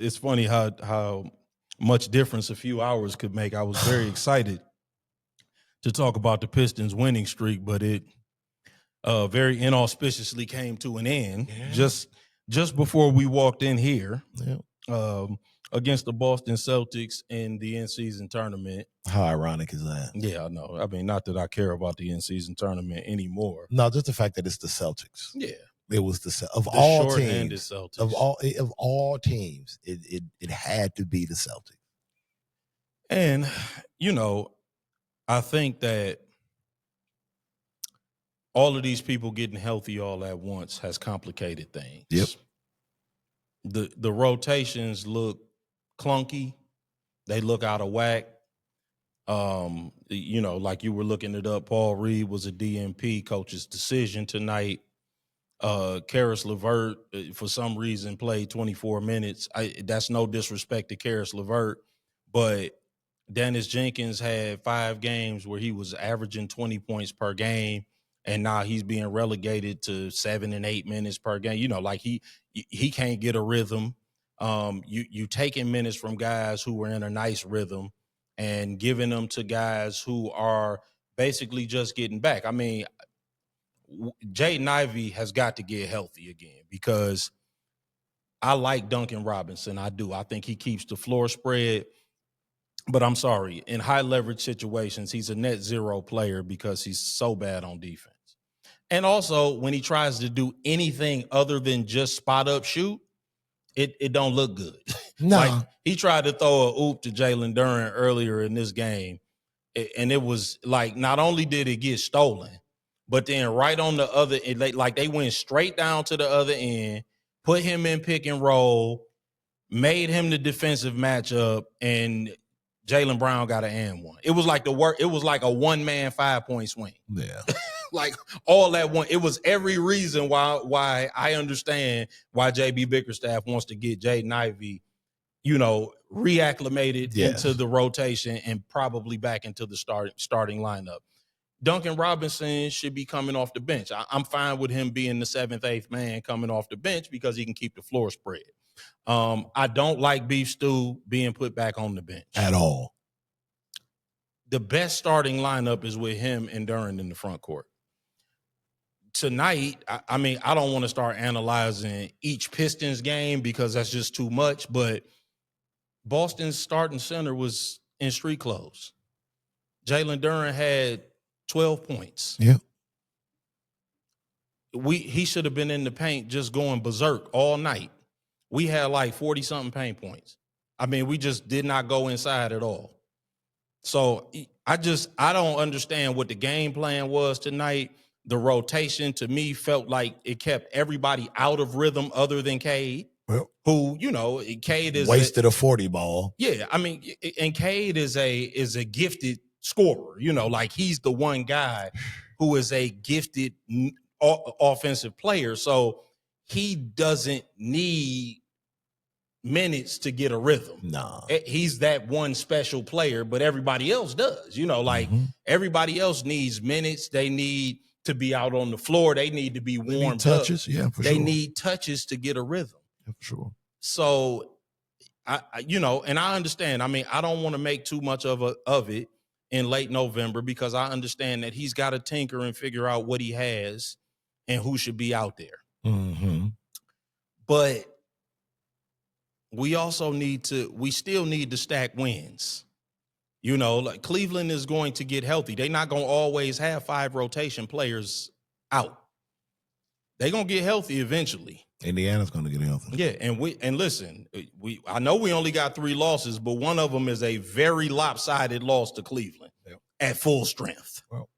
it's funny how much difference a few hours could make. I was very excited to talk about the Pistons winning streak, but it very inauspiciously came to an end just before we walked in here against the Boston Celtics in the in-season tournament. How ironic is that? Yeah, I know. I mean, not that I care about the in-season tournament anymore. No, just the fact that it's the Celtics. Yeah. It was the all teams. Celtics. Of all teams, it had to be the Celtics. And, I think that all of these people getting healthy all at once has complicated things. Yep. The rotations look clunky. They look out of whack. Like you were looking it up, Paul Reed was a DNP coach's decision tonight. Karis LeVert, for some reason, played 24 minutes. That's no disrespect to Karis LeVert, but Dennis Jenkins had 5 games where he was averaging 20 points per game, and now he's being relegated to 7 and 8 minutes per game. Like he can't get a rhythm. You taking minutes from guys who were in a nice rhythm and giving them to guys who are basically just getting back. I mean, Jaden Ivey has got to get healthy again because I like Duncan Robinson. I do. I think he keeps the floor spread. But I'm sorry, in high leverage situations, he's a net zero player because he's so bad on defense. And also, when he tries to do anything other than just spot up shoot, it don't look good. No. Like, he tried to throw a oop to Jalen Duren earlier in this game, and it was like not only did it get stolen, but then right on the other end, they went straight down to the other end, put him in pick and roll, made him the defensive matchup, and Jaylen Brown got an and one. It was like it was like a 1-man 5-point swing. Yeah. Like all that one. It was every reason why I understand why JB Bickerstaff wants to get Jaden Ivey, reacclimated into the rotation and probably back into the starting lineup. Duncan Robinson should be coming off the bench. I'm fine with him being the 7th, 8th man coming off the bench because he can keep the floor spread. I don't like Beef Stew being put back on the bench. At all. The best starting lineup is with him and Duren in the front court. Tonight, I mean, I don't want to start analyzing each Pistons game because that's just too much, but Boston's starting center was in street clothes. Jalen Duren had 12 points. Yeah. He should have been in the paint just going berserk all night. We had like 40-something paint points. I mean, we just did not go inside at all. So I don't understand what the game plan was tonight. The rotation, to me, felt like it kept everybody out of rhythm other than Cade, who, Cade is wasted a 40 ball. Yeah, I mean, and Cade is a gifted scorer. Like he's the one guy who is a gifted offensive player. So he doesn't need minutes to get a rhythm. No. He's that one special player, but everybody else does. Everybody else needs minutes. They need to be out on the floor. They need to be warmed up. Touches, yeah, for they sure. need touches to get a rhythm. Yeah, for sure. So, and I understand. I mean, I don't want to make too much of it in late November because I understand that he's got to tinker and figure out what he has and who should be out there. Mm-hmm. But we still need to stack wins. Like Cleveland is going to get healthy. They're not going to always have 5 rotation players out. They're going to get healthy eventually. Indiana's going to get healthy. Yeah, and listen, I know we only got 3 losses, but one of them is a very lopsided loss to Cleveland at full strength. Well,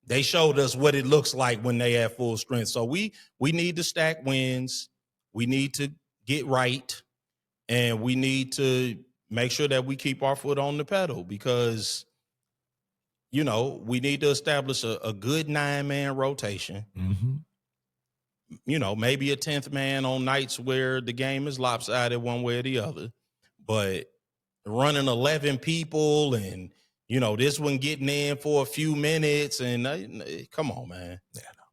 they showed us what it looks like when they have full strength. So we need to stack wins. We need to get right, and we need to make sure that we keep our foot on the pedal because, we need to establish a good 9-man rotation. Mm-hmm. Maybe a 10th man on nights where the game is lopsided one way or the other. But running 11 people and, this one getting in for a few minutes and come on, man. Yeah, no.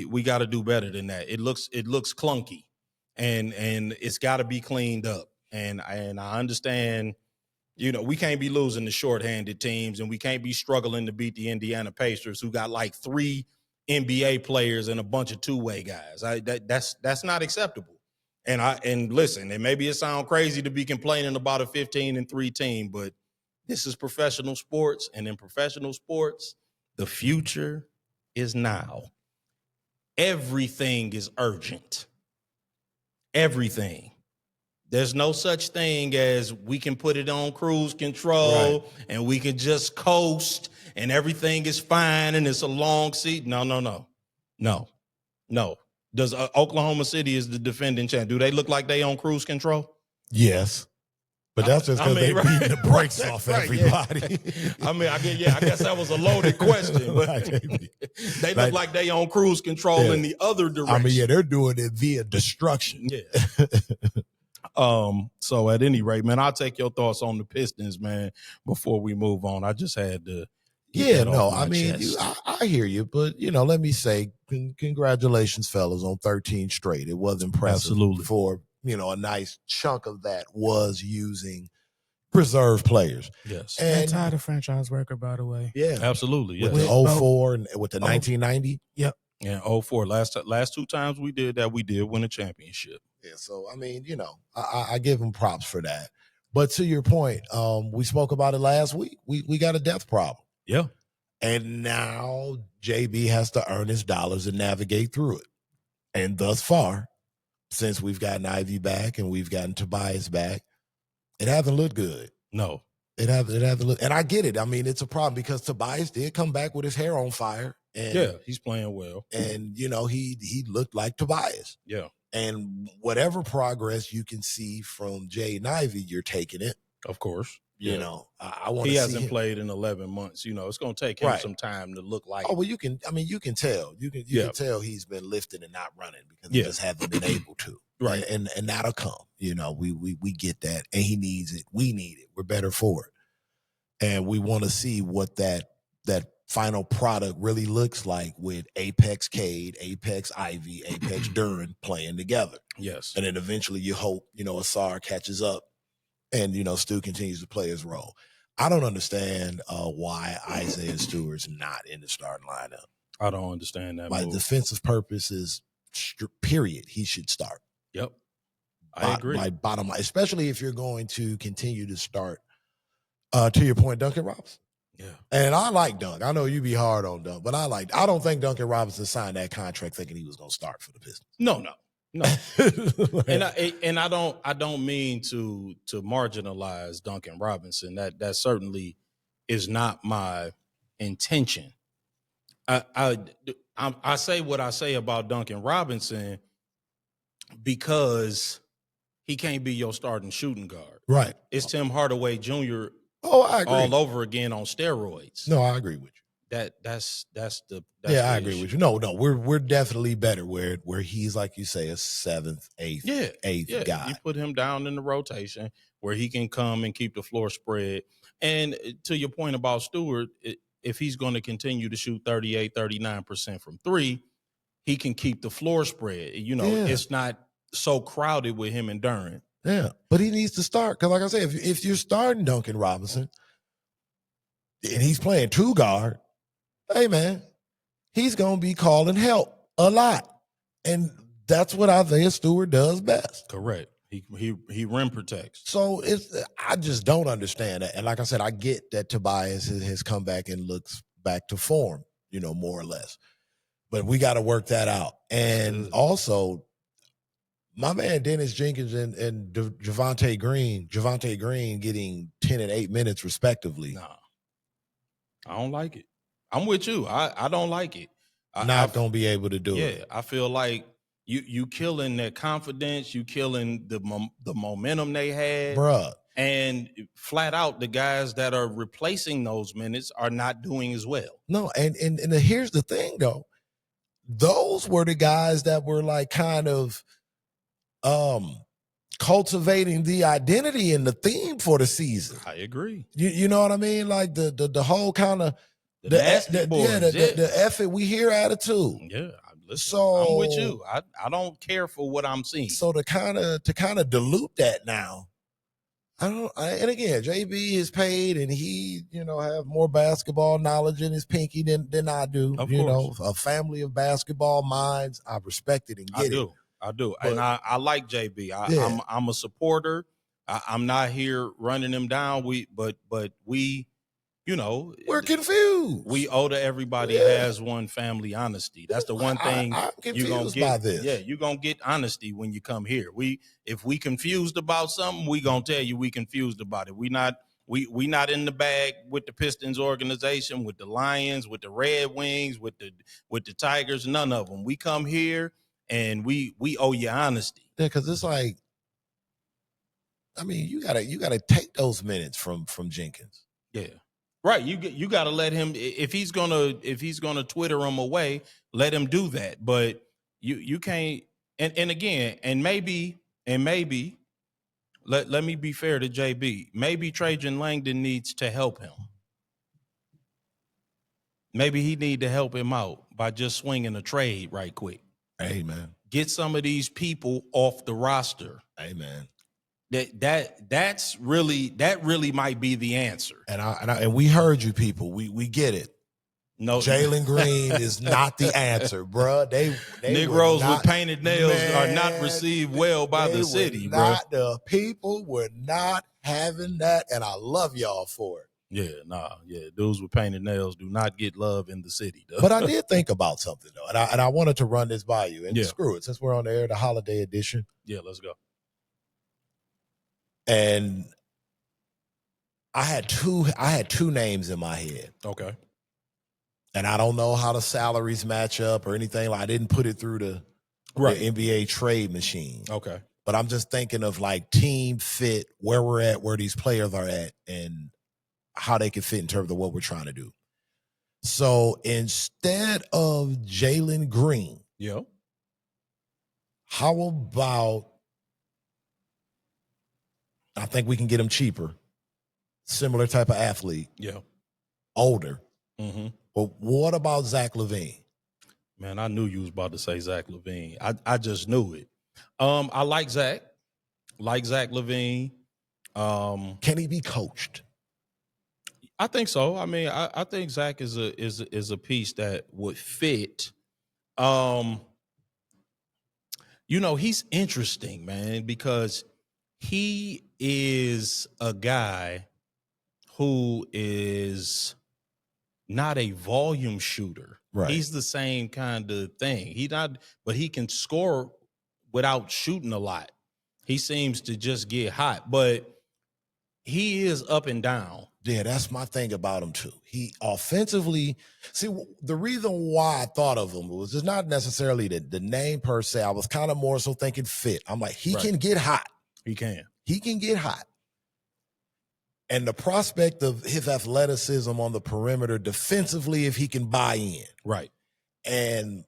We got to do better than that. It looks clunky and it's got to be cleaned up. And I understand, we can't be losing to shorthanded teams, and we can't be struggling to beat the Indiana Pacers, who got like 3 NBA players and a bunch of two-way guys. That's not acceptable. And listen, and maybe it sounds crazy to be complaining about a 15-3 team, but this is professional sports, and in professional sports, the future is now. Everything is urgent. Everything. There's no such thing as we can put it on cruise control and we can just coast and everything is fine and it's a long seat. No. Does Oklahoma City is the defending champ? Do they look like they on cruise control? Yes. But that's just because they beat the brakes off everybody. Yeah. I guess that was a loaded question. But they look like they on cruise control in the other direction. They're doing it via destruction. Yeah. So at any rate, man, I'll take your thoughts on the Pistons, man, before we move on. I just had to. I hear you, but let me say, congratulations, fellas, on 13 straight. It was impressive. Absolutely. For a nice chunk of that was using preserved players. Yes. And tied a franchise record, by the way. Yeah. Absolutely. With Yes. the 04 and with the 1990. Yep. Yeah, 04. Last 2 times we did that, we did win a championship. Yeah, so I give them props for that. But to your point, we spoke about it last week. We got a depth problem. Yeah. And now JB has to earn his dollars and navigate through it. And thus far, since we've gotten Ivey back and we've gotten Tobias back, it hasn't looked good. No. It hasn't looked, and I get it. I mean, it's a problem because Tobias did come back with his hair on fire. And, yeah, he's playing well. And, he looked like Tobias. Yeah. And whatever progress you can see from Jaden Ivey, you're taking it. Of course. I want to see he hasn't him. Played in 11 months. It's going to take him some time to look like. Oh, well, you can tell. You can tell he's been lifting and not running because he just hasn't been able to. Right. And that'll come. We get that. And he needs it. We need it. We're better for it. And we want to see what that final product really looks like with Apex Cade, Apex Ivey, Apex Duren playing together. Yes. And then eventually you hope, Asar catches up and, Stu continues to play his role. I don't understand why Isaiah Stewart's not in the starting lineup. I don't understand that. By defensive purposes, period, he should start. Yep. I agree. By bottom line, especially if you're going to continue to start, to your point, Duncan Robinson. Yeah. And I like Dunk. I know you be hard on Dunk, but I don't think Duncan Robinson signed that contract thinking he was going to start for the Pistons. No. and I don't mean to marginalize Duncan Robinson. That certainly is not my intention. I say what I say about Duncan Robinson because he can't be your starting shooting guard. Right. It's Tim Hardaway Jr. Oh, I agree. All over again on steroids. No, I agree with you. That's the I agree with you. No, we're definitely better where he's, like you say, a 7th, 8th guy. You put him down in the rotation where he can come and keep the floor spread. And to your point about Stewart, if he's going to continue to shoot 38, 39% from 3, he can keep the floor spread. It's not so crowded with him and Duren. Yeah, but he needs to start because, like I said, if you're starting Duncan Robinson and he's playing 2 guard, hey man, he's gonna be calling help a lot, and that's what Isaiah Stewart does best. Correct. He rim protects. So I just don't understand that. And like I said, I get that Tobias has come back and looks back to form, more or less, but we got to work that out. And also, my man Dennis Jenkins and Javonte Green getting 10 and 8 minutes respectively. Nah, I don't like it. I'm with you. I don't like it. Not gonna be able to do it. Yeah, I feel like you killing their confidence. You killing the momentum they had, bruh. And flat out, the guys that are replacing those minutes are not doing as well. No, and here's the thing though. Those were the guys that were like kind of cultivating the identity and the theme for the season. I agree. You know what I mean? Like the whole kind of the effort we hear attitude. Yeah. Listen, so I'm with you. I don't care for what I'm seeing. So to kind of dilute that now And again, JB is paid, and he, have more basketball knowledge in his pinky than I do. Of course. A family of basketball minds. I respect it and get it. I do, But, and I like JB. yeah. I'm a supporter. I'm not here running him down. But we, We're confused. we owe to everybody has one family honesty. That's the one thing I'm confused you're gonna get. by this. Yeah, you're gonna get honesty when you come here. If we confused about something, we gonna tell you we confused about it. We not in the bag with the Pistons organization, with the Lions, with the Red Wings, with the Tigers. None of them. We come here and we owe you honesty. Yeah, because it's like, you gotta take those minutes from Jenkins. Yeah. Right, you got to let him if he's gonna Twitter him away, let him do that. But you can't. And again, and maybe let me be fair to JB. Maybe Trajan Langdon needs to help him. Maybe he need to help him out by just swinging a trade right quick. Hey man, get some of these people off the roster. Hey man. That really might be the answer. And we heard you people. We get it. No, Jalen Green is not the answer, bruh. They Negroes with painted nails are not received well by the city, bro. The people were not having that, and I love y'all for it. Yeah, dudes with painted nails do not get love in the city, though. But I did think about something though, and I wanted to run this by you. And screw it, since we're on the air, the holiday edition. Yeah, let's go. And I had two names in my head. Okay. And I don't know how the salaries match up or anything. Like I didn't put it through the NBA trade machine. Okay. But I'm just thinking of like team fit, where we're at, where these players are at, and how they can fit in terms of what we're trying to do. So instead of Jalen Green, how about, I think we can get him cheaper, similar type of athlete, older. Mm-hmm. But what about Zach LaVine? Man, I knew you was about to say Zach LaVine. I just knew it. I like Zach LaVine. Can he be coached? I think so. I mean, I think Zach is a piece that would fit. He's interesting, man, because he is a guy who is not a volume shooter. Right. He's the same kind of thing. But he can score without shooting a lot. He seems to just get hot, but he is up and down. Yeah, that's my thing about him too. He offensively, the reason why I thought of him was just not necessarily the name per se. I was kind of more so thinking fit. I'm like, he can get hot. He can get hot. And the prospect of his athleticism on the perimeter defensively, if he can buy in. Right. And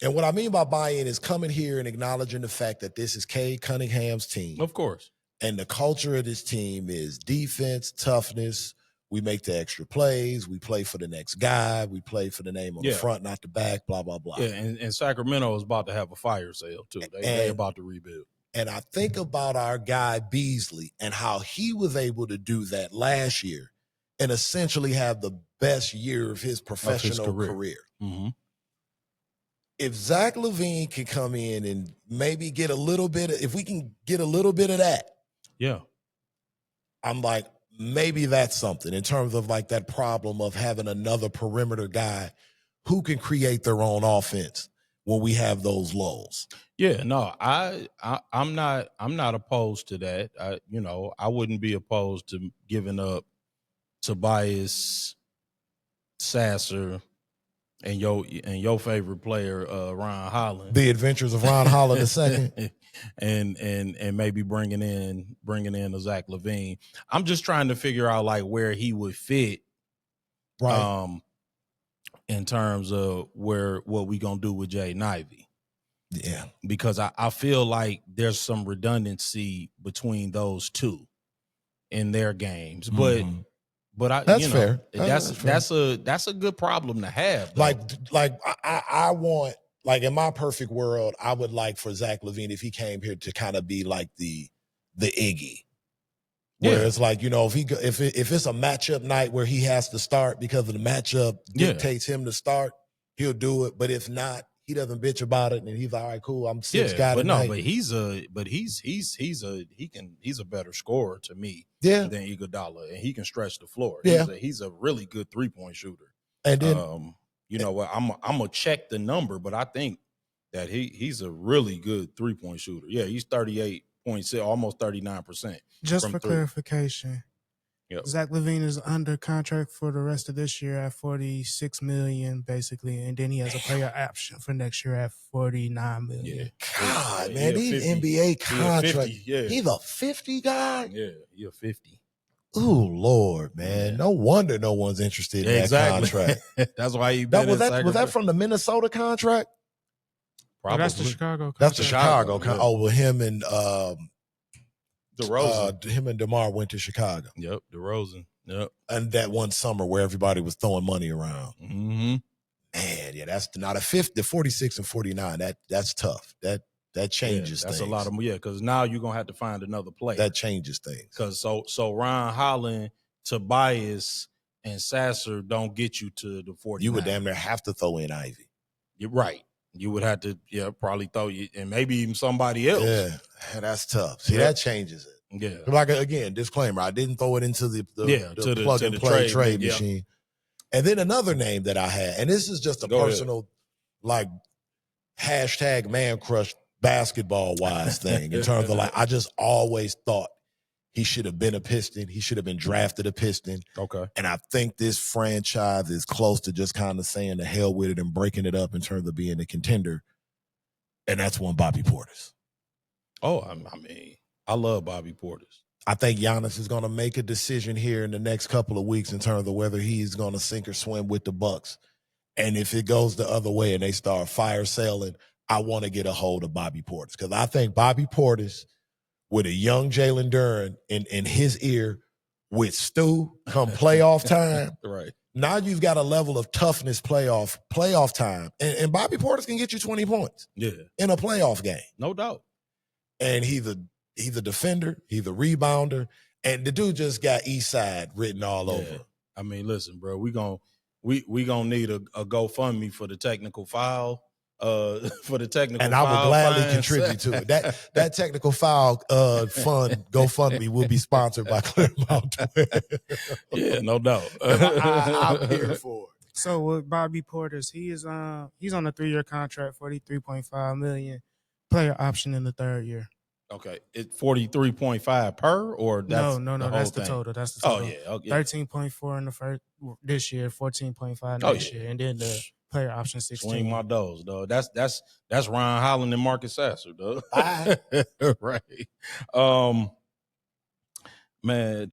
what I mean by buy in is coming here and acknowledging the fact that this is Cade Cunningham's team. Of course. And the culture of this team is defense, toughness. We make the extra plays. We play for the next guy. We play for the name on the front, not the back, blah, blah, blah. Yeah, and Sacramento is about to have a fire sale, too. They're about to rebuild. And I think about our guy Beasley and how he was able to do that last year and essentially have the best year of his professional career. Mm-hmm. If Zach LaVine can come in and maybe get a little bit, if we can get a little bit of that, I'm like, maybe that's something in terms of like that problem of having another perimeter guy who can create their own offense when we have those lulls. Yeah, no, I'm not opposed to that. I wouldn't be opposed to giving up Tobias, Sasser, and your favorite player, Ron Holland. The Adventures of Ron Holland II. and maybe bringing in a Zach LaVine. I'm just trying to figure out like where he would fit, right? In terms of what we gonna do with Jaden Ivey. Yeah, because I feel like there's some redundancy between those two in their games, but that's fair. That's a good problem to have. Though. Like I want, like in my perfect world, I would like for Zach LaVine, if he came here, to kind of be like the Iggy, Where it's like, if it's a matchup night where he has to start because of the matchup dictates him to start, he'll do it. But if not, he doesn't bitch about it, and he's all right, cool. I'm sixth guy tonight. But he's a better scorer to me than Iguodala, and he can stretch the floor. Yeah. He's a really good 3-point shooter. And then you know what? I'm gonna check the number, but I think that he's a really good 3-point shooter. Yeah, he's 38.6, almost 39%. Just for clarification, Yep. Zach LaVine is under contract for the rest of this year at $46 million, basically, and then he has a player option for next year at $49 million. Yeah. God, man, these NBA contracts. He's a 50 guy. Yeah, you're 50. Oh Lord, man! No wonder no one's interested in that contract. That's why he was that from the Minnesota contract? Probably. That's the Chicago contract. That's the Chicago contract. Yeah. Oh, well, him and DeRozan. him and DeMar went to Chicago. Yep, DeRozan. Yep. And that one summer where everybody was throwing money around. Mm-hmm. Man, yeah, that's not a 50, the 46 and 49. That's tough. That changes that's things. a lot of because now you're gonna have to find another player. That changes things. Because so Ron Holland, Tobias, and Sasser don't get you to the 49. You would damn near have to throw in Ivey. You're right. You would have to, probably throw you, and maybe even somebody else. Yeah, that's tough. See, that changes it. Yeah. Like, again, disclaimer, I didn't throw it into the plug and play trade machine. And then another name that I had, and this is just a personal, hashtag man crush basketball wise thing in terms of I just always thought he should have been a Piston. He should have been drafted a Piston. Okay. And I think this franchise is close to just kind of saying the hell with it and breaking it up in terms of being a contender. And that's one Bobby Portis. Oh, I mean, I love Bobby Portis. I think Giannis is going to make a decision here in the next couple of weeks in terms of whether he's going to sink or swim with the Bucks. And if it goes the other way and they start fire selling, I want to get a hold of Bobby Portis because I think Bobby Portis with a young Jalen Duren in his ear with Stu come playoff time. Right. Now you've got a level of toughness playoff time. And Bobby Portis can get you 20 points in a playoff game. No doubt. And he's a defender, he's a rebounder, and the dude just got East Side written all over. I mean, listen, bro, we gonna need a GoFundMe for the technical foul. And I will gladly contribute to it. That technical foul fund GoFundMe will be sponsored by Claremont. Yeah, no doubt. I'm here for it. So with Bobby Portis, he's on a 3-year contract, $43.5 million, player option in the 3rd year. Okay, it's 43.5 per, or that's no, that's the total. That's the total. Oh yeah, 13.4 in the first this year, 14.5 next year, and then the player option 16. Swing my doors, dog. That's Ron Holland and Marcus Sasser, dog. Right. Man,